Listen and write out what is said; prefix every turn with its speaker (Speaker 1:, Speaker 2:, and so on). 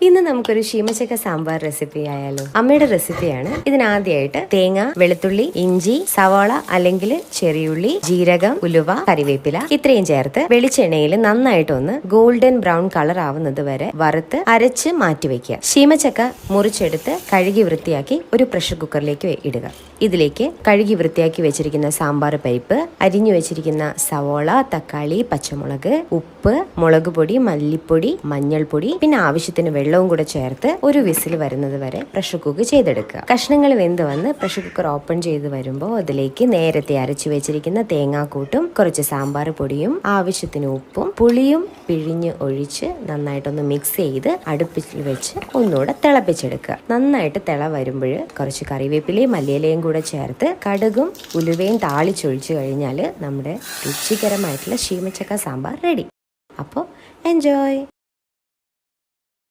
Speaker 1: ഇന്ന് നമുക്കൊരു ശീമച്ചക്ക സാമ്പാർ റെസിപ്പി ആയാലോ. അമ്മയുടെ റെസിപ്പിയാണ്. ഇതിനാദ്യമായിട്ട് തേങ്ങ, വെളുത്തുള്ളി, ഇഞ്ചി, സവാള അല്ലെങ്കിൽ ചെറിയുള്ളി, ജീരകം, ഉലുവ, കറിവേപ്പില ഇത്രയും ചേർത്ത് വെളിച്ചെണ്ണയിൽ നന്നായിട്ടൊന്ന് ഗോൾഡൻ ബ്രൗൺ കളർ ആവുന്നത് വരെ വറുത്ത് അരച്ച് മാറ്റി വെക്കുക. ശീമച്ചക്ക മുറിച്ചെടുത്ത് കഴുകി വൃത്തിയാക്കി ഒരു പ്രഷർ കുക്കറിലേക്ക് ഇടുക. ഇതിലേക്ക് കഴുകി വൃത്തിയാക്കി വെച്ചിരിക്കുന്ന സാമ്പാർ പരിപ്പ്, അരിഞ്ഞു വെച്ചിരിക്കുന്ന സവോള, തക്കാളി, പച്ചമുളക്, ഉപ്പ്, മുളക് പൊടി, മല്ലിപ്പൊടി, മഞ്ഞൾപ്പൊടി, പിന്നെ ആവശ്യത്തിന് വെള്ളവും കൂടെ ചേർത്ത് ഒരു വിസിൽ വരുന്നത് വരെ പ്രഷർ കുക്ക് ചെയ്തെടുക്കുക. കഷ്ണങ്ങൾ വെന്ത് വന്ന് പ്രഷർ കുക്കർ ഓപ്പൺ ചെയ്ത് വരുമ്പോൾ അതിലേക്ക് നേരത്തെ അരച്ചു വെച്ചിരിക്കുന്ന തേങ്ങാക്കൂട്ടും കുറച്ച് സാമ്പാർ പൊടിയും ആവശ്യത്തിന് ഉപ്പും പുളിയും പിഴിഞ്ഞ് ഒഴിച്ച് നന്നായിട്ടൊന്ന് മിക്സ് ചെയ്ത് അടുപ്പിൽ വെച്ച് ഒന്നുകൂടെ തിളപ്പിച്ചെടുക്കുക. നന്നായിട്ട് തിള വരുമ്പോൾ കുറച്ച് കറിവേപ്പിലയും മല്ലിയിലയും കൂടെ ചേർത്ത് കടുകും ഉലുവയും താളിച്ചൊഴിച്ച് കഴിഞ്ഞാൽ നമ്മുടെ രുചികരമായിട്ടുള്ള ശീമച്ചക്ക സാമ്പാർ റെഡി. അപ്പോൾ എൻജോയ്.